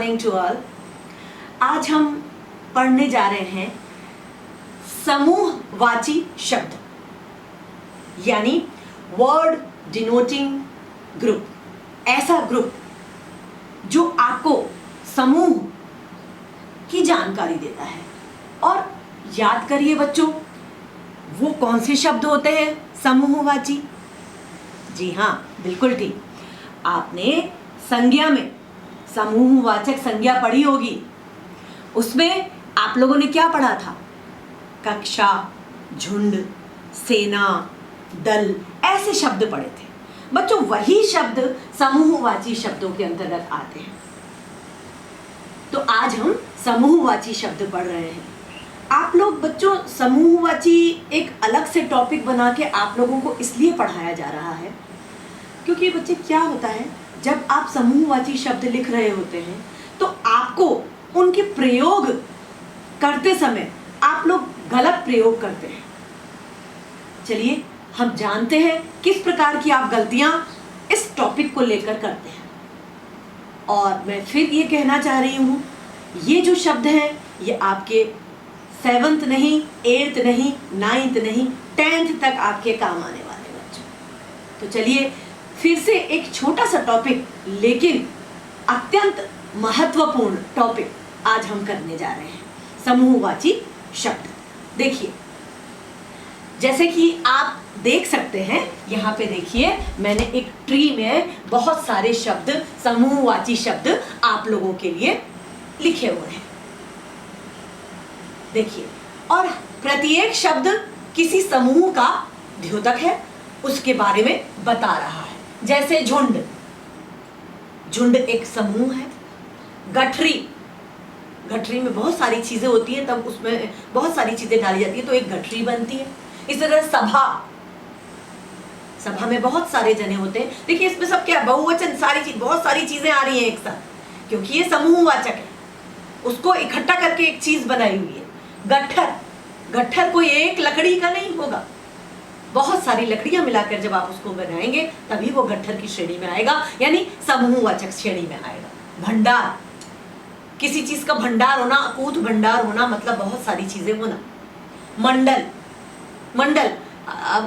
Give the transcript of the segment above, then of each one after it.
Morning to all. आज हम पढ़ने जा रहे हैं समूहवाची शब्द, यानी वर्ड डिनोटिंग ग्रुप। ऐसा ग्रुप जो आपको समूह की जानकारी देता है। और याद करिए बच्चों, वो कौन से शब्द होते हैं समूहवाची? जी हाँ, बिल्कुल ठीक। आपने संज्ञा में समूहवाचक संज्ञा पढ़ी होगी। उसमें आप लोगों ने क्या पढ़ा था? कक्षा, झुंड, सेना, दल, ऐसे शब्द पढ़े थे बच्चों। वही शब्द समूहवाची शब्दों के अंतर्गत आते हैं। तो आज हम समूहवाची शब्द पढ़ रहे हैं। आप लोग बच्चों, समूहवाची एक अलग से टॉपिक बना के आप लोगों को इसलिए पढ़ाया जा रहा है क्योंकि बच्चे क्या होता है, जब आप समूहवाची शब्द लिख रहे होते हैं तो आपको उनके प्रयोग करते समय आप लोग गलत प्रयोग करते हैं। चलिए हम जानते हैं किस प्रकार की आप गलतियां इस टॉपिक को लेकर करते हैं। और मैं फिर ये कहना चाह रही हूं, ये जो शब्द हैं ये आपके 7th नहीं, 8th नहीं, 9th नहीं, 10th तक आपके काम आने वाले बच्चों। तो चलिए फिर से एक छोटा सा टॉपिक, लेकिन अत्यंत महत्वपूर्ण टॉपिक आज हम करने जा रहे हैं, समूहवाची शब्द। देखिए, जैसे कि आप देख सकते हैं, यहाँ पे देखिए मैंने एक ट्री में बहुत सारे शब्द, समूहवाची शब्द आप लोगों के लिए लिखे हुए हैं। देखिए, और प्रत्येक शब्द किसी समूह का द्योतक है, उसके बारे में बता रहा है। जैसे झुंड, झुंड एक समूह है। गठरी, गठरी में बहुत सारी चीजें होती है, तब उसमें बहुत सारी चीजें डाली जाती है तो एक गठरी बनती है। इस तरह सभा, सभा में बहुत सारे जने होते हैं। देखिए इसमें सब क्या है, बहुवचन, सारी चीज, बहुत सारी चीजें आ रही हैं एक साथ, क्योंकि ये समूहवाचक है, उसको इकट्ठा करके एक चीज बनाई हुई है। गट्ठर, गट्ठर कोई एक लकड़ी का नहीं होगा, बहुत सारी लकड़ियां मिलाकर जब आप उसको बनाएंगे तभी वो गट्ठर की श्रेणी में आएगा, यानी समूहवाचक श्रेणी में आएगा। भंडार, किसी चीज का भंडार होना, अकूत भंडार होना, मतलब बहुत सारी चीजें होना। मंडल, मंडल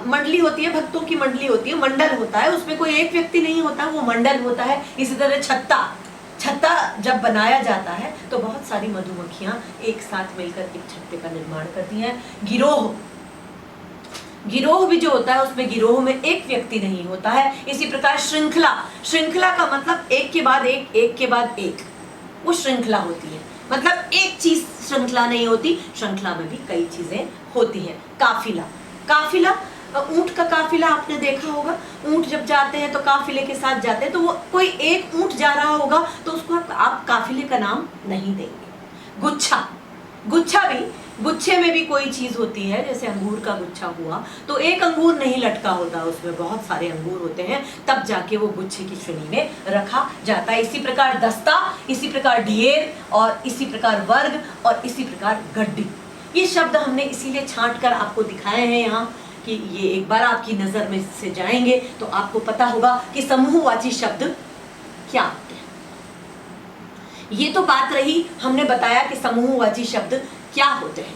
मंडली होती है, भक्तों की मंडली होती है, मंडल होता है, उसमें कोई एक व्यक्ति नहीं होता, वो मंडल होता है। इसी तरह छत्ता, छत्ता जब बनाया जाता है तो बहुत सारी मधुमक्खियां एक साथ मिलकर एक छत्ते का निर्माण करती हैं। गिरोह, गिरोह भी जो होता है उसमें गिरोह में एक व्यक्ति नहीं होता है। इसी प्रकार श्रृंखला, श्रृंखला का मतलब एक के बाद एक, एक के बाद एक, वो श्रृंखला होती है। मतलब एक चीज श्रृंखला नहीं होती, श्रृंखला में भी कई चीजें होती हैं। काफिला, काफिला, ऊंट का काफिला आपने देखा होगा। ऊंट जब जाते हैं तो काफिले के साथ जाते हैं, तो वो कोई एक ऊंट जा रहा होगा तो उसको आप काफिले का नाम नहीं देंगे। गुच्छा, गुच्छा भी, गुच्छे में भी कोई चीज होती है, जैसे अंगूर का गुच्छा हुआ तो एक अंगूर नहीं लटका होता, उसमें बहुत सारे अंगूर होते हैं, तब जाके वो गुच्छे की श्रेणी में रखा जाता है। इसी प्रकार दस्ता, इसी प्रकार ढेर, और इसी प्रकार वर्ग, और इसी प्रकार गड्डी। ये शब्द हमने इसीलिए छांट कर आपको दिखाए हैं यहाँ कि ये एक बार आपकी नजर में से जाएंगे तो आपको पता होगा कि समूहवाची शब्द क्या होते हैं। ये तो बात रही, हमने बताया कि समूहवाची शब्द क्या होते हैं।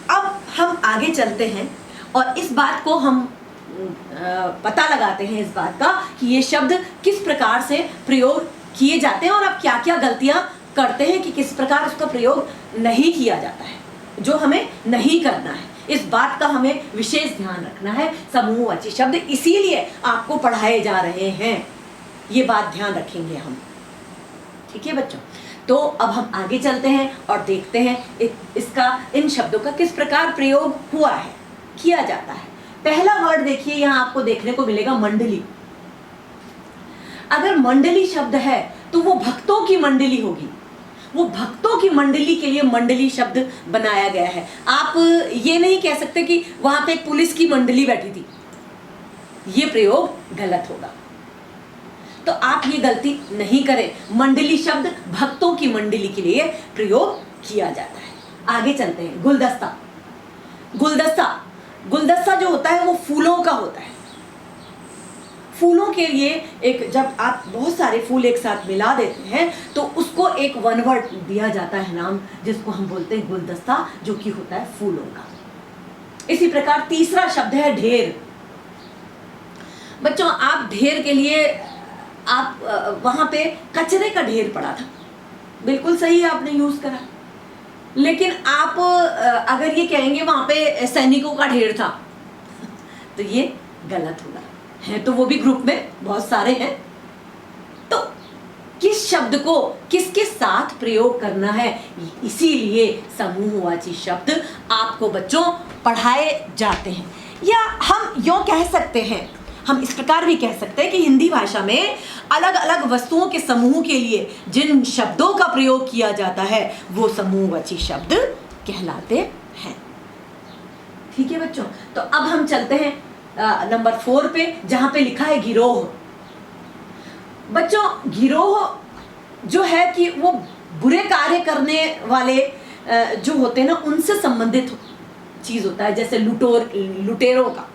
अब हम आगे चलते हैं और इस बात को हम पता लगाते हैं, इस बात का कि ये शब्द किस प्रकार से प्रयोग किए जाते हैं और अब क्या क्या गलतियां करते हैं कि किस प्रकार उसका प्रयोग नहीं किया जाता है, जो हमें नहीं करना है। इस बात का हमें विशेष ध्यान रखना है। समूहवाची शब्द इसीलिए आपको पढ़ाए जा रहे हैं, ये बात ध्यान रखेंगे हम। ठीक है बच्चों, तो अब हम आगे चलते हैं और देखते हैं इसका, इन शब्दों का किस प्रकार प्रयोग हुआ है, किया जाता है। पहला वर्ड देखिए, यहाँ आपको देखने को मिलेगा मंडली। अगर मंडली शब्द है तो वो भक्तों की मंडली होगी, वो भक्तों की मंडली के लिए मंडली शब्द बनाया गया है। आप ये नहीं कह सकते कि वहां पे पुलिस की मंडली बैठी थी, ये प्रयोग गलत होगा। तो आप ये गलती नहीं करें। मंडली शब्द भक्तों की मंडली के लिए प्रयोग किया जाता है। आगे चलते हैं। गुलदस्ता, गुलदस्ता, गुलदस्ता जो होता है वो फूलों का होता है। फूलों के लिए एक, जब आप बहुत सारे फूल एक साथ मिला देते हैं तो उसको एक वन वर्ड दिया जाता है नाम, जिसको हम बोलते हैं गुलदस्ता, जो कि होता है फूलों का। इसी प्रकार तीसरा शब्द है ढेर। बच्चों आप ढेर के लिए, आप वहां पे कचरे का ढेर पड़ा था, बिल्कुल सही है, आपने यूज करा। लेकिन आप अगर ये कहेंगे वहां पे सैनिकों का ढेर था तो ये गलत होगा, है तो वो भी ग्रुप में बहुत सारे हैं। तो किस शब्द को किसके साथ प्रयोग करना है, इसीलिए समूहवाची शब्द आपको बच्चों पढ़ाए जाते हैं। या हम यूं कह सकते हैं, हम इस प्रकार भी कह सकते हैं कि हिंदी भाषा में अलग अलग वस्तुओं के समूह के लिए जिन शब्दों का प्रयोग किया जाता है वो समूहवाची शब्द कहलाते हैं। ठीक है बच्चों, तो अब हम चलते हैं नंबर 4 पे, जहां पे लिखा है गिरोह। बच्चों गिरोह जो है कि वो बुरे कार्य करने वाले जो होते हैं ना, उनसे संबंधित चीज होता है, जैसे लुटेरों का,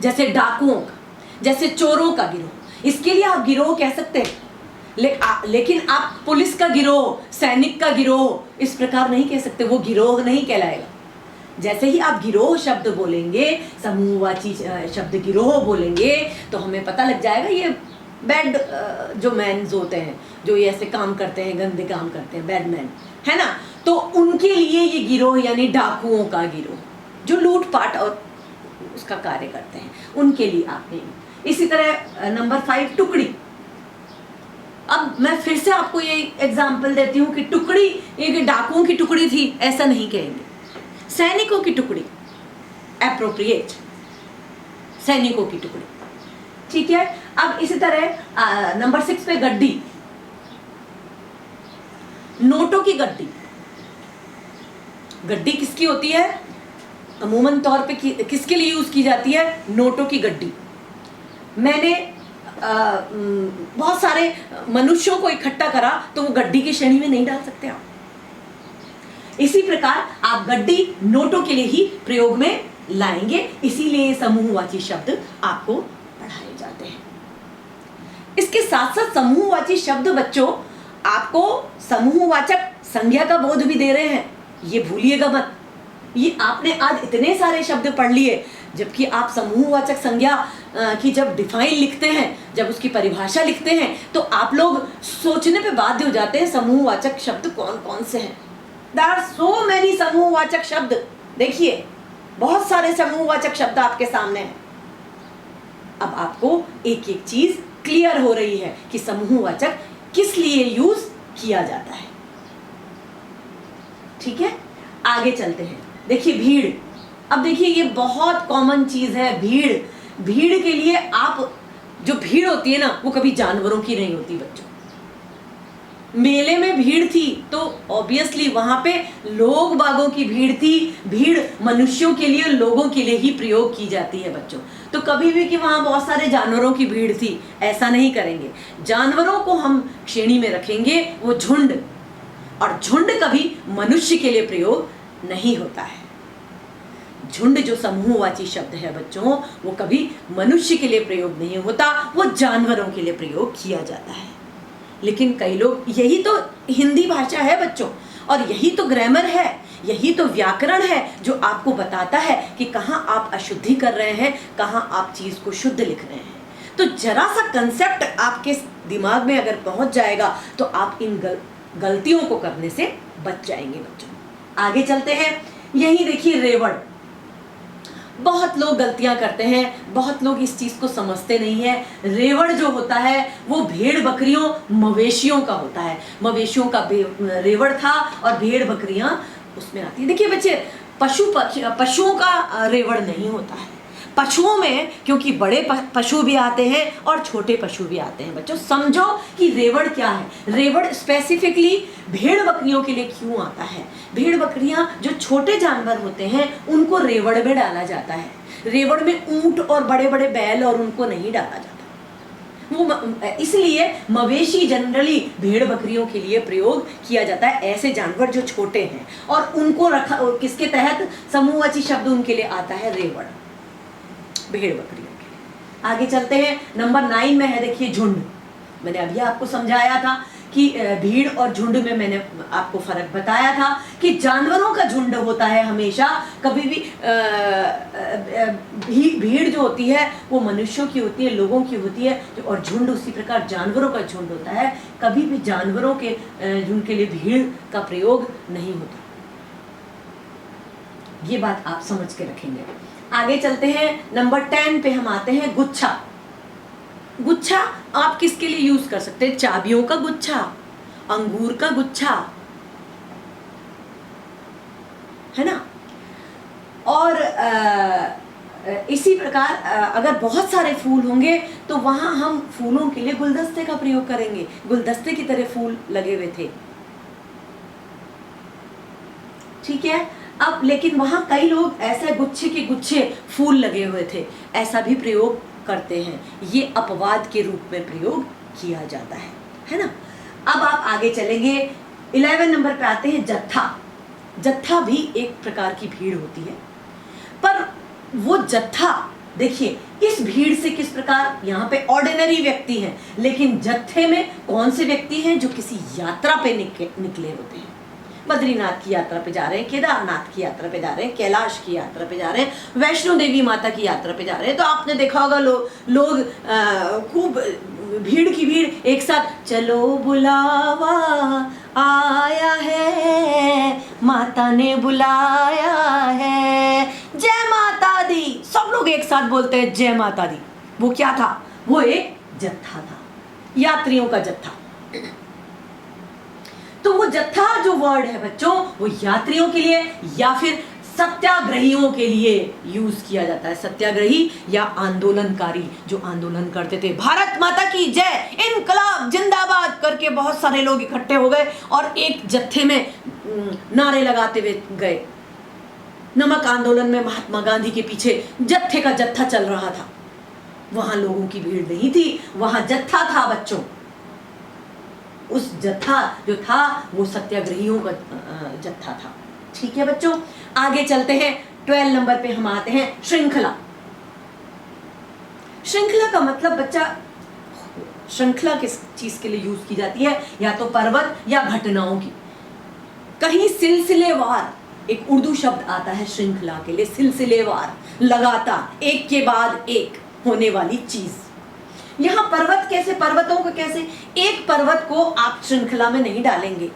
जैसे डाकुओं का, जैसे चोरों का गिरोह। इसके लिए आप गिरोह कह सकते हैं, लेकिन आप पुलिस का गिरोह, सैनिक का गिरोह इस प्रकार नहीं कह सकते, वो गिरोह नहीं कहलाएगा। जैसे ही आप गिरोह शब्द बोलेंगे, समूहवाची शब्द गिरोह बोलेंगे, तो हमें पता लग जाएगा ये बैड जो मैन्स होते हैं, जो ये ऐसे काम करते हैं, गंदे काम करते हैं, बैड मैन, है ना, तो उनके लिए ये गिरोह यानी डाकुओं का गिरोह, जो लूटपाट और उसका कार्य करते हैं, उनके लिए आपने। इसी तरह नंबर 5 टुकड़ी। अब मैं फिर से आपको ये एग्जाम्पल देती हूँ कि टुकड़ी एक डाकुओं की टुकड़ी थी ऐसा नहीं कहेंगे, सैनिकों की टुकड़ी, एप्रोप्रिएट, सैनिकों की टुकड़ी। ठीक है, अब इसी तरह नंबर 6 पे गड्डी, नोटों की गड्डी। गड्डी किसकी होती है, अमूमन तौर पे किसके लिए यूज की जाती है, नोटों की गड्डी। मैंने बहुत सारे मनुष्यों को इकट्ठा करा तो वो गड्डी की श्रेणी में नहीं डाल सकते आप। इसी प्रकार आप गड्डी नोटों के लिए ही प्रयोग में लाएंगे, इसीलिए समूहवाची शब्द आपको पढ़ाए जाते हैं। इसके साथ साथ समूहवाची शब्द बच्चों आपको समूहवाचक संज्ञा का बोध भी दे रहे हैं, ये भूलिएगा मत। ये आपने आज इतने सारे शब्द पढ़ लिए, जबकि आप समूहवाचक संज्ञा की जब डिफाइन लिखते हैं, जब उसकी परिभाषा लिखते हैं, तो आप लोग सोचने पे बाध्य हो जाते हैं समूहवाचक शब्द कौन कौन से हैं। There are so many समूहवाचक शब्द। देखिए बहुत सारे समूहवाचक शब्द आपके सामने हैं। अब आपको एक एक चीज क्लियर हो रही है कि समूहवाचक किस लिए यूज किया जाता है। ठीक है, आगे चलते हैं। देखिए भीड़। अब देखिए ये बहुत कॉमन चीज है, भीड़। भीड़ के लिए आप, जो भीड़ होती है ना, वो कभी जानवरों की नहीं होती बच्चों। मेले में भीड़ थी तो ऑब्वियसली वहां पे लोग बागों की भीड़ थी। भीड़ मनुष्यों के लिए, लोगों के लिए ही प्रयोग की जाती है बच्चों। तो कभी भी कि वहां बहुत सारे जानवरों की भीड़ थी, ऐसा नहीं करेंगे। जानवरों को हम श्रेणी में रखेंगे, वो झुंड, और झुंड कभी मनुष्य के लिए प्रयोग नहीं होता है। झुंड जो समूहवाची शब्द है बच्चों, वो कभी मनुष्य के लिए प्रयोग नहीं होता, वो जानवरों के लिए प्रयोग किया जाता है। लेकिन कई लोग, यही तो हिंदी भाषा है बच्चों, और यही तो ग्रामर है, यही तो व्याकरण है जो आपको बताता है कि कहाँ आप अशुद्धि कर रहे हैं, कहाँ आप चीज को शुद्ध लिख रहे हैं। तो जरा सा कंसेप्ट आपके दिमाग में अगर पहुंच जाएगा तो आप इन गलतियों को करने से बच जाएंगे बच्चों। आगे चलते हैं। यही देखिए रेवड़। बहुत लोग गलतियां करते हैं, बहुत लोग इस चीज को समझते नहीं है। रेवड़ जो होता है वो भेड़ बकरियों मवेशियों का होता है। मवेशियों का रेवड़ था और भेड़ बकरियां उसमें आती है। देखिए बच्चे, पशुओं का रेवड़ नहीं होता है। पशुओं में क्योंकि बड़े पशु भी आते हैं और छोटे पशु भी आते हैं बच्चों। समझो कि रेवड़ क्या है। रेवड़ स्पेसिफिकली भेड़ बकरियों के लिए क्यों आता है। भेड़ बकरियां जो छोटे जानवर होते हैं उनको रेवड़ में डाला जाता है। रेवड़ में ऊंट और बड़े बड़े बैल और उनको नहीं डाला जाता। वो इसलिए मवेशी जनरली भेड़ बकरियों के लिए प्रयोग किया जाता है, ऐसे जानवर जो छोटे हैं, और उनको रखा किसके तहत, समूहवाची शब्द उनके लिए आता है रेवड़, भेड़ बकरियों के लिए। आगे चलते हैं, नंबर 9 में है देखिए झुंड। मैंने अभी आपको समझाया था कि भीड़ और झुंड में मैंने आपको फर्क बताया था कि जानवरों का झुंड होता है हमेशा, कभी भी भीड़ जो होती है वो मनुष्यों की होती है, लोगों की होती है, और झुंड उसी प्रकार जानवरों का झुंड होता है। कभी भी जानवरों के झुंड के लिए भीड़ का प्रयोग नहीं होता। ये बात आप समझ के रखेंगे। आगे चलते हैं, नंबर 10 पे हम आते हैं, गुच्छा। गुच्छा आप किसके लिए यूज कर सकते हैं? चाबियों का गुच्छा, अंगूर का गुच्छा, है ना। और इसी प्रकार अगर बहुत सारे फूल होंगे तो वहां हम फूलों के लिए गुलदस्ते का प्रयोग करेंगे। गुलदस्ते की तरह फूल लगे हुए थे, ठीक है। अब लेकिन वहां कई लोग ऐसे गुच्छे के गुच्छे फूल लगे हुए थे, ऐसा भी प्रयोग करते हैं। ये अपवाद के रूप में प्रयोग किया जाता है ना। अब आप आगे चलेंगे, 11 नंबर पे आते हैं, जत्था। जत्था भी एक प्रकार की भीड़ होती है, पर वो जत्था देखिए इस भीड़ से किस प्रकार, यहाँ पे ऑर्डिनरी व्यक्ति हैं, लेकिन जत्थे में कौन से व्यक्ति हैं? जो किसी यात्रा पे निकले होते हैं। बद्रीनाथ की यात्रा पे जा रहे हैं, केदारनाथ की यात्रा पे जा रहे हैं, कैलाश की यात्रा पे जा रहे हैं, वैष्णो देवी माता की यात्रा पे जा रहे हैं। तो आपने देखा होगा लोग खूब भीड़ की भीड़ एक साथ, चलो बुलावा आया है, माता ने बुलाया है, जय माता दी, सब लोग एक साथ बोलते हैं जय माता दी। वो क्या था? वो एक जत्था था, यात्रियों का जत्था। तो वो जत्था जो वर्ड है बच्चों, वो यात्रियों के लिए या फिर सत्याग्रहियों के लिए यूज किया जाता है। सत्याग्रही या आंदोलनकारी, जो आंदोलन करते थे, भारत माता की जय, इनकलाब जिंदाबाद करके बहुत सारे लोग इकट्ठे हो गए और एक जत्थे में नारे लगाते हुए गए। नमक आंदोलन में महात्मा गांधी के पीछे जत्थे का जत्था चल रहा था। वहां लोगों की भीड़ नहीं थी, वहां जत्था था बच्चों। उस जत्था जो था वो सत्याग्रहियों का जत्था था, ठीक है बच्चों। आगे चलते हैं, 12 नंबर पे हम आते हैं, श्रृंखला। श्रृंखला का मतलब बच्चा, श्रृंखला किस चीज के लिए यूज की जाती है? या तो पर्वत या घटनाओं की। कहीं सिलसिलेवार, एक उर्दू शब्द आता है श्रृंखला के लिए, सिलसिलेवार, लगातार, एक के बाद एक होने वाली चीज। यहाँ पर्वत कैसे, पर्वतों को कैसे? एक पर्वत को आप श्रृंखला में नहीं डालेंगे,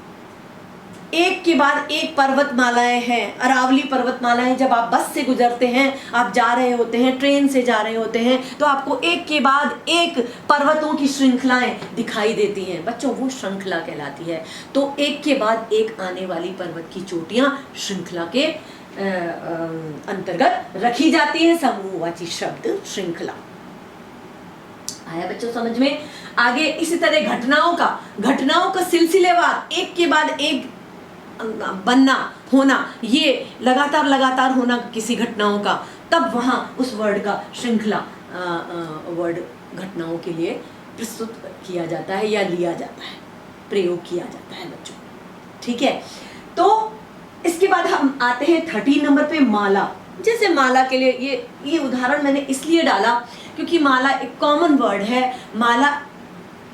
एक के बाद एक पर्वतमालाएं हैं, अरावली पर्वतमालाएं। जब आप बस से गुजरते हैं, आप जा रहे होते हैं, ट्रेन से जा रहे होते हैं, तो आपको एक के बाद एक पर्वतों की श्रृंखलाएं दिखाई देती हैं बच्चों, वो श्रृंखला कहलाती है। तो एक के बाद एक आने वाली पर्वत की चोटियां श्रृंखला के अंतर्गत रखी जाती हैं। समूहवाची शब्द श्रृंखला। आया बच्चों समझ में? आगे इसी तरह घटनाओं का सिलसिलेवार, एक के बाद एक बनना, होना, ये लगातार होना किसी घटनाओं का, तब वहां उस वर्ड का श्रृंखला वर्ड घटनाओं के लिए प्रस्तुत किया जाता है या लिया जाता है, प्रयोग किया जाता है बच्चों, ठीक है। तो इसके बाद हम आते हैं 13 नंबर पे, माला। जैसे माला के लिए ये उदाहरण मैंने इसलिए डाला क्योंकि माला एक कॉमन वर्ड है। माला,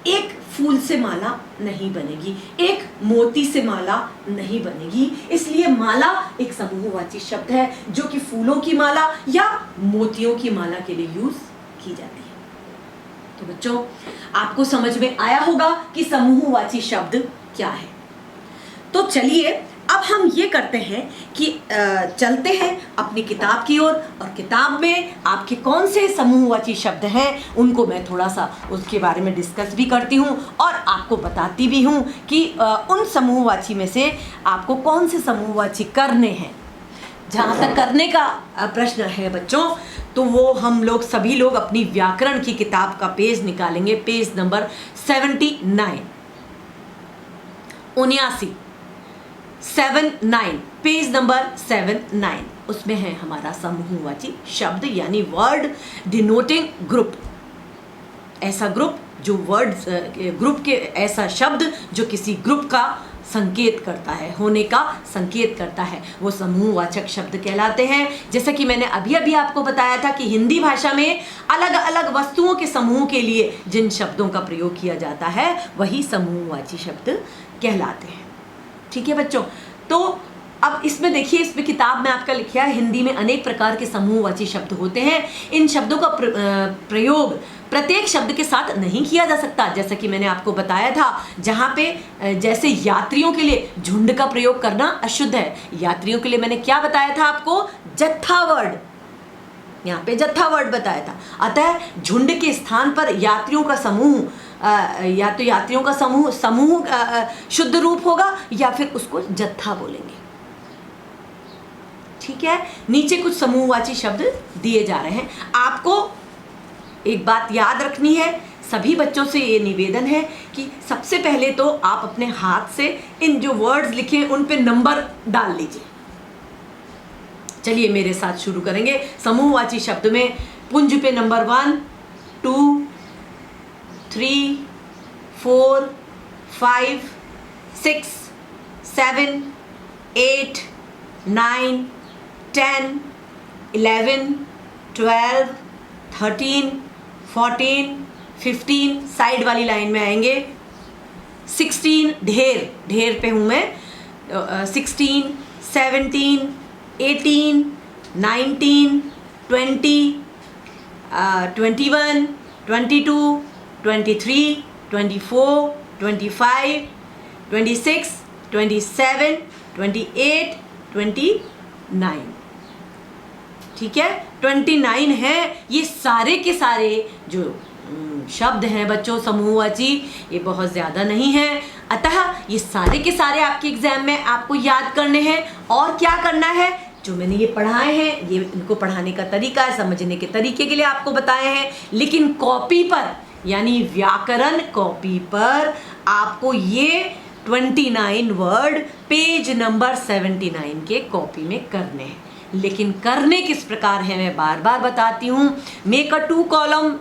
एक फूल से माला नहीं बनेगी, एक मोती से माला नहीं बनेगी, इसलिए माला एक समूहवाची शब्द है जो कि फूलों की माला या मोतियों की माला के लिए यूज की जाती है। तो बच्चों आपको समझ में आया होगा कि समूहवाची शब्द क्या है। तो चलिए अब हम ये करते हैं कि चलते हैं अपनी किताब की ओर, और किताब में आपके कौन से समूहवाची शब्द हैं उनको मैं थोड़ा सा उसके बारे में डिस्कस भी करती हूँ और आपको बताती भी हूँ कि उन समूहवाची में से आपको कौन से समूहवाची करने हैं। जहाँ तक करने का प्रश्न है बच्चों, तो वो हम लोग सभी लोग अपनी व्याकरण की किताब का पेज निकालेंगे, पेज नंबर 79, 79, पेज नंबर 79, उसमें है हमारा समूहवाची शब्द यानी वर्ड डिनोटिंग ग्रुप। ऐसा ग्रुप जो वर्ड ग्रुप के, ऐसा शब्द जो किसी ग्रुप का संकेत करता है, होने का संकेत करता है, वो समूहवाचक शब्द कहलाते हैं। जैसा कि मैंने अभी अभी आपको बताया था कि हिंदी भाषा में अलग अलग वस्तुओं के समूह के लिए जिन शब्दों का प्रयोग किया जाता है वही समूहवाची शब्द कहलाते हैं। ठीक है बच्चों, तो अब इसमें देखिए, इसमें किताब में आपका लिखा है हिंदी में अनेक प्रकार के समूहवाची शब्द होते हैं। इन शब्दों का प्रयोग प्रत्येक शब्द के साथ नहीं किया जा सकता। जैसा कि मैंने आपको बताया था, जहाँ पे जैसे यात्रियों के लिए झुंड का प्रयोग करना अशुद्ध है। यात्रियों के लिए मैंने क्या बताया था आपको? जत्था वर्ड, यहाँ पे जत्था वर्ड बताया था। अतः झुंड के स्थान पर यात्रियों का समूह या तो यात्रियों का समूह शुद्ध रूप होगा या फिर उसको जत्था बोलेंगे। ठीक है, नीचे कुछ समूहवाची शब्द दिए जा रहे हैं। आपको एक बात याद रखनी है, सभी बच्चों से ये निवेदन है कि सबसे पहले तो आप अपने हाथ से इन जो वर्ड्स लिखे उन पे नंबर डाल लीजिए। चलिए मेरे साथ शुरू करेंगे। समूहवाची शब्द में पुंज पे नंबर 1, 2, 3, 4, 5, 6, 7, 8, 9, 10, 11, 12, 13, 14, 15, साइड वाली लाइन में आएंगे। 16, ढेर पे हूँ मैं। 16, 17, 18, 19, 20, 21, 22, 23, 24, 25, 26, 27, 28, 29। ठीक है, 29 है। ये सारे के सारे जो शब्द हैं बच्चों समूहवाची, ये बहुत ज़्यादा नहीं है। अतः ये सारे के सारे आपके एग्जाम में आपको याद करने हैं। और क्या करना है, जो मैंने ये पढ़ाए हैं, ये इनको पढ़ाने का तरीका है, समझने के तरीके के लिए आपको बताए हैं। लेकिन कॉपी पर, यानी व्याकरण कॉपी पर आपको ये 29 वर्ड पेज नंबर 79 के कॉपी में करने हैं। लेकिन करने किस प्रकार है मैं बार बार बताती हूँ। मेक अ 2 कॉलम,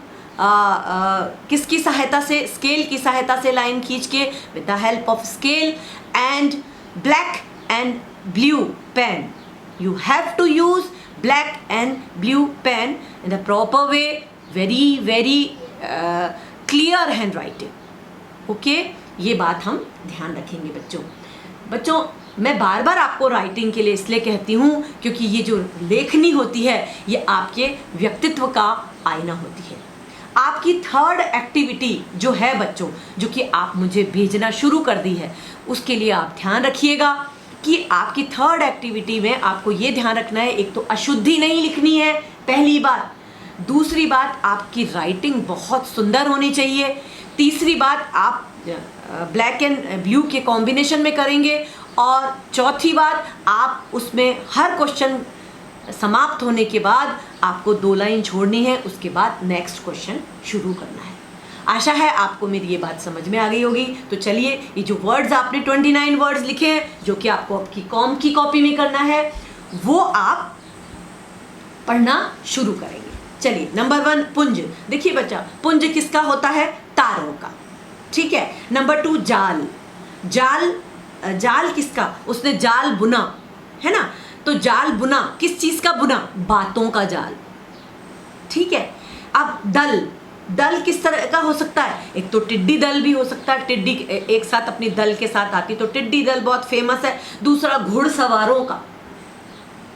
किसकी सहायता से? स्केल की सहायता से लाइन खींच के, with the help of scale and black and blue pen. You have to use black and blue pen in the proper way, very very clear handwriting. Okay, ये बात हम ध्यान रखेंगे बच्चों। मैं बार बार आपको राइटिंग के लिए इसलिए कहती हूँ क्योंकि ये जो लेखनी होती है ये आपके व्यक्तित्व का आईना होती है। आपकी थर्ड एक्टिविटी जो है बच्चों, जो कि आप मुझे भेजना शुरू कर दी है, उसके लिए आप ध्यान रखिएगा कि आपकी थर्ड एक्टिविटी में आपको ये ध्यान रखना है, एक तो अशुद्धि नहीं लिखनी है, पहली बात। दूसरी बात, आपकी राइटिंग बहुत सुंदर होनी चाहिए। तीसरी बात, आप ब्लैक एंड ब्लू के कॉम्बिनेशन में करेंगे। और चौथी बात, आप उसमें हर क्वेश्चन समाप्त होने के बाद आपको 2 लाइन छोड़नी है, उसके बाद नेक्स्ट क्वेश्चन शुरू करना है। आशा है आपको मेरी ये बात समझ में आ गई होगी। तो चलिए, ये जो वर्ड्स आपने 29 वर्ड्स लिखे हैं, जो कि आपको आपकी कॉम की कॉपी में करना है, वो आप पढ़ना शुरू करेंगे। चलिए, नंबर 1 पुंज। देखिए बच्चा, पुंज किसका होता है? तारों का। ठीक है। नंबर 2 जाल। जाल किसका? उसने जाल बुना, है ना? तो जाल बुना, किस चीज का बुना? बातों का जाल। ठीक है। अब दल किस तरह का हो सकता है? एक तो टिड्डी दल भी हो सकता है, टिड्डी एक साथ अपनी दल के साथ आती, तो टिड्डी दल बहुत फेमस है। दूसरा घुड़सवारों का,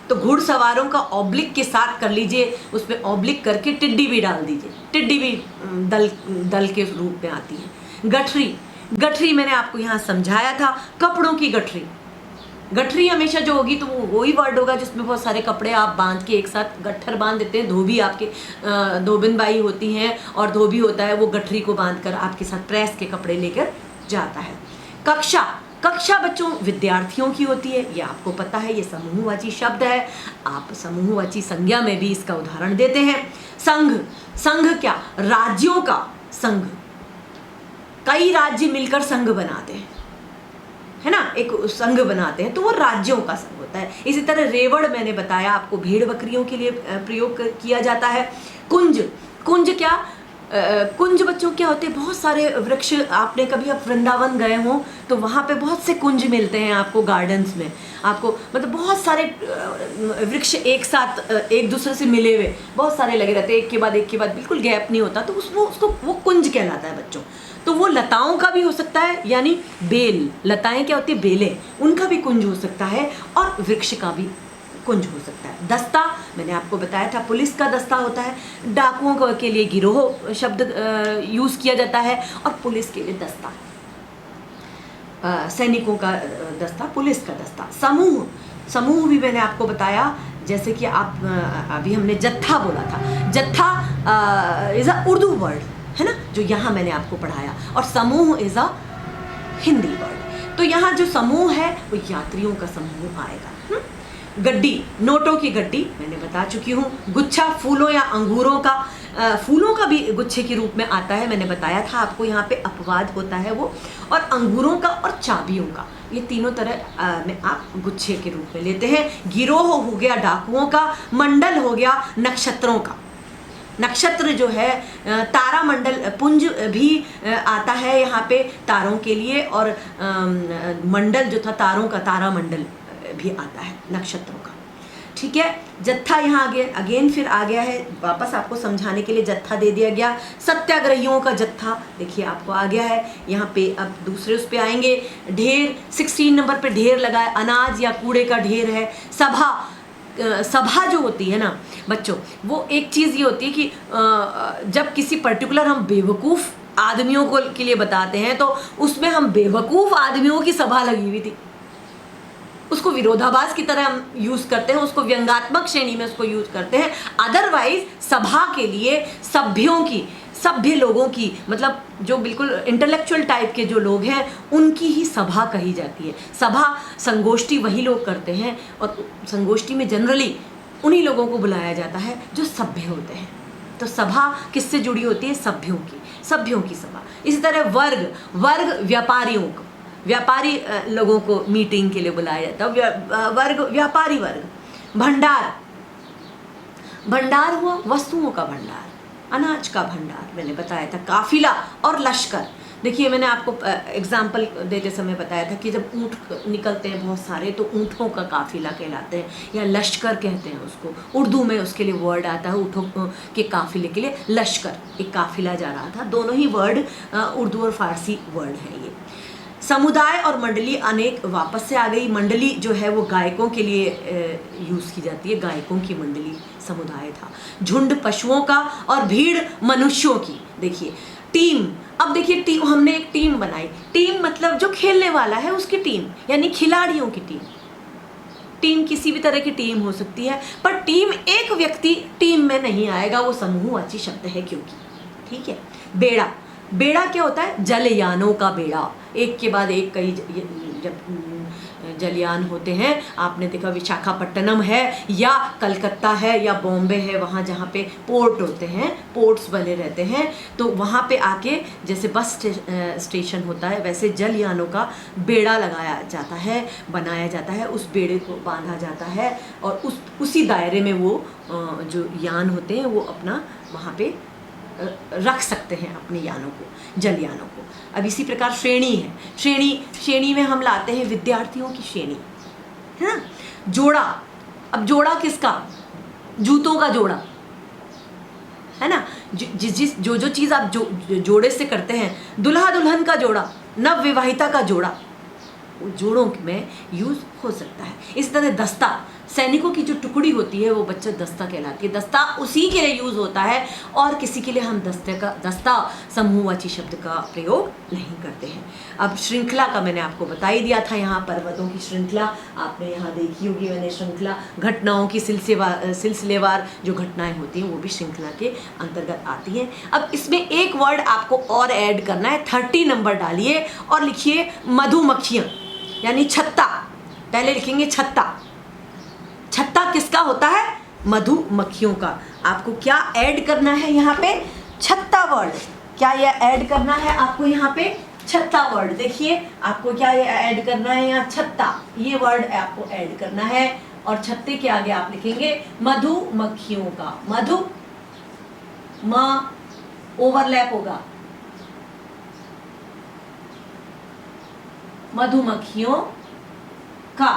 तो घुड़सवारों का ऑब्लिक के साथ कर लीजिए, उसमें ऑब्लिक करके टिड्डी भी डाल दीजिए, टिड्डी भी दल के रूप में आती है। गठरी मैंने आपको यहाँ समझाया था, कपड़ों की गठरी हमेशा जो होगी तो वो वही वर्ड होगा जिसमें बहुत सारे कपड़े आप बांध के एक साथ गट्ठर बांध देते हैं। धोबी आपके धोबिन बाई होती हैं और धोबी होता है वो गठरी को बांध कर आपके साथ प्रेस के कपड़े लेकर जाता है। कक्षा बच्चों विद्यार्थियों की होती है, ये आपको पता है, ये समूहवाची शब्द है। आप समूहवाची संज्ञा में भी इसका उदाहरण देते हैं। संघ क्या? राज्यों का संघ। कई राज्य मिलकर संघ बनाते हैं, है ना, एक संघ बनाते हैं, तो वो राज्यों का संघ होता है। इसी तरह रेवड़ मैंने बताया आपको, भेड़ बकरियों के लिए प्रयोग किया जाता है। कुंज क्या? कुंज बच्चों क्या होते हैं, बहुत सारे वृक्ष, आपने कभी आप वृंदावन गए हों तो वहाँ पे बहुत से कुंज मिलते हैं आपको गार्डन्स में, आपको मतलब बहुत सारे वृक्ष एक साथ एक दूसरे से मिले हुए बहुत सारे लगे रहते हैं, एक के बाद बिल्कुल गैप नहीं होता, तो उसको वो कुंज कहलाता है बच्चों। तो वो लताओं का भी हो सकता है, यानी बेल, लताएं क्या होती है, बेलें, उनका भी कुंज हो सकता है, और वृक्ष का भी कुंज हो सकता है। दस्ता मैंने आपको बताया था, पुलिस का दस्ता होता है, डाकुओं के लिए गिरोह शब्द यूज किया जाता है, और पुलिस के लिए दस्ता, सैनिकों का दस्ता, पुलिस का दस्ता। समूह, समूह भी मैंने आपको बताया, जैसे कि आप अभी हमने जत्था बोला था, जत्था इज अ उर्दू वर्ड है ना, जो यहाँ मैंने आपको पढ़ाया, और समूह इज अ हिंदी वर्ड। तो यहाँ जो समूह है वो यात्रियों का समूह आएगा। गड्डी, नोटों की गड्डी मैंने बता चुकी हूँ। गुच्छा, फूलों या अंगूरों का, फूलों का भी गुच्छे के रूप में आता है, मैंने बताया था आपको, यहाँ पे अपवाद होता है वो, और अंगूरों का और चाबियों का, ये तीनों तरह में आप गुच्छे के रूप में लेते हैं। गिरोह हो गया डाकुओं का, मंडल हो गया नक्षत्रों का। नक्षत्र जो है, तारा मंडल पुंज भी आता है यहाँ पे तारों के लिए, और मंडल जो था तारों का, तारा मंडल भी आता है नक्षत्रों का। ठीक है, जत्था यहाँ अगेन फिर आ गया है, वापस आपको समझाने के लिए जत्था दे दिया गया। सत्याग्रहियों का जत्था देखिए आपको आ गया है यहाँ पे। अब दूसरे उस पे आएंगे, ढेर, 16 नंबर पे ढेर लगा है, अनाज या कूड़े का ढेर है। सभा, सभा जो होती है ना बच्चों, वो एक चीज़ ये होती है कि जब किसी पर्टिकुलर हम बेवकूफ़ आदमियों को के लिए बताते हैं, तो उसमें हम बेवकूफ़ आदमियों की सभा लगी हुई थी, उसको विरोधाभास की तरह हम यूज़ करते हैं, उसको व्यंग्यात्मक श्रेणी में उसको यूज़ करते हैं। अदरवाइज सभा के लिए सभ्यों की, सभ्य लोगों की, मतलब जो बिल्कुल इंटेलेक्चुअल टाइप के जो लोग हैं उनकी ही सभा कही जाती है। सभा, संगोष्ठी वही लोग करते हैं, और संगोष्ठी में जनरली उन्हीं लोगों को बुलाया जाता है जो सभ्य होते हैं। तो सभा किससे जुड़ी होती है, सभ्यों की, सभ्यों की सभा। इसी तरह वर्ग, वर्ग व्यापारियों को, व्यापारी लोगों को मीटिंग के लिए बुलाया जाता है, वर्ग व्यापारी वर्ग। भंडार, भंडार हुआ वस्तुओं का भंडार, अनाज का भंडार मैंने बताया था। काफिला और लश्कर, देखिए मैंने आपको एग्जाम्पल देते समय बताया था कि जब ऊँट निकलते हैं बहुत सारे, तो ऊँटों का काफिला कहलाते हैं, या लश्कर कहते हैं उसको। उर्दू में उसके लिए वर्ड आता है ऊँटों के काफिले के लिए, लश्कर, एक काफिला जा रहा था। दोनों ही वर्ड उर्दू और फारसी वर्ड है ये। समुदाय और मंडली अनेक वापस से आ गई। मंडली जो है वो गायकों के लिए यूज़ की जाती है, गायकों की मंडली समुदाय था। झुंड पशुओं का, और भीड़ मनुष्यों की। देखिए टीम, अब देखिए टीम, हमने एक टीम बनाई, टीम मतलब जो खेलने वाला है उसकी टीम, यानी खिलाड़ियों की टीम। टीम किसी भी तरह की टीम हो सकती है, पर टीम, एक व्यक्ति टीम में नहीं आएगा, वो समूहवाची शब्द है क्योंकि। ठीक है, बेड़ा, बेड़ा क्या होता है, जलयानों का बेड़ा, एक के बाद एक कई जब जलयान होते हैं, आपने देखा विशाखापट्टनम है या कलकत्ता है या बॉम्बे है, वहाँ जहाँ पे पोर्ट होते हैं, पोर्ट्स बने रहते हैं, तो वहाँ पे आके जैसे बस स्टेशन होता है, वैसे जलयानों का बेड़ा लगाया जाता है, बनाया जाता है, उस बेड़े को बांधा जाता है, और उसी दायरे में वो जो यान होते हैं वो अपना वहाँ पे रख सकते हैं अपने यानों को, जलयानों को। अब इसी प्रकार श्रेणी है, श्रेणी में हम लाते हैं विद्यार्थियों की श्रेणी, है ना। जोड़ा, अब जोड़ा किसका, जूतों का जोड़ा, है ना। जो चीज़ आप जोड़े से करते हैं, दुल्हा दुल्हन का जोड़ा, नव विवाहिता का जोड़ा, वो जोड़ों में यूज़ हो सकता है। इस तरह दस्ता, सैनिकों की जो टुकड़ी होती है वो बच्चा दस्ता कहलाती है। दस्ता उसी के लिए यूज़ होता है, और किसी के लिए हम दस्ता समूहवाची शब्द का प्रयोग नहीं करते हैं। अब श्रृंखला का मैंने आपको बता ही दिया था, यहाँ पर्वतों की श्रृंखला आपने यहाँ देखी होगी मैंने, श्रृंखला घटनाओं की सिलसिलेवार जो घटनाएं होती हैं वो भी श्रृंखला के अंतर्गत आती हैं। अब इसमें एक वर्ड आपको और ऐड करना है, 30 नंबर डालिए और लिखिए मधुमक्खियाँ, यानी छत्ता। पहले लिखेंगे छत्ता, छत्ता किसका होता है, मधुमक्खियों का। आपको क्या ऐड करना है यहाँ पे, छत्ता वर्ड, क्या ये ऐड करना है आपको यहाँ पे, छत्ता वर्ड। देखिए आपको क्या ये ऐड करना है यहाँ, छत्ता, ये वर्ड आपको ऐड करना है, और छत्ते के आगे आप लिखेंगे मधुमक्खियों का, मधु म ओवरलैप होगा। मधुमक्खियों का,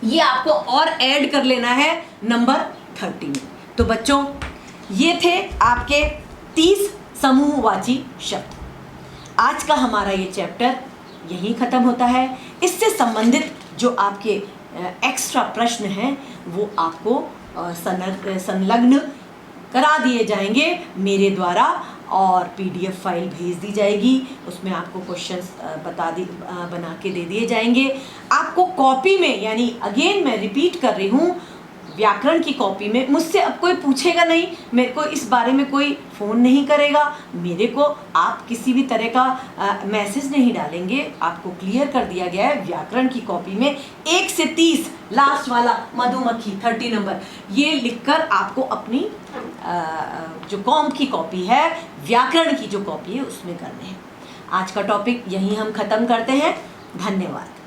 ये आपको और ऐड कर लेना है नंबर 30 में। तो बच्चों, ये थे आपके 30 समूहवाची शब्द। आज का हमारा ये चैप्टर यहीं ख़त्म होता है। इससे संबंधित जो आपके एक्स्ट्रा प्रश्न हैं वो आपको संलग्न करा दिए जाएंगे मेरे द्वारा, और पीडीएफ फाइल भेज दी जाएगी। उसमें आपको क्वेश्चंस बना के दे दिए जाएंगे। आपको कॉपी में, यानी अगेन मैं रिपीट कर रही हूँ, व्याकरण की कॉपी में मुझसे अब कोई पूछेगा नहीं, मेरे को इस बारे में कोई फ़ोन नहीं करेगा, मेरे को आप किसी भी तरह का मैसेज नहीं डालेंगे। आपको क्लियर कर दिया गया है व्याकरण की कॉपी में 1 से 30 लास्ट वाला मधुमक्खी 30 नंबर, ये लिखकर आपको अपनी जो कॉम की कॉपी है, व्याकरण की जो कॉपी है, उसमें करने हैं। आज का टॉपिक यहीं हम ख़त्म करते हैं। धन्यवाद।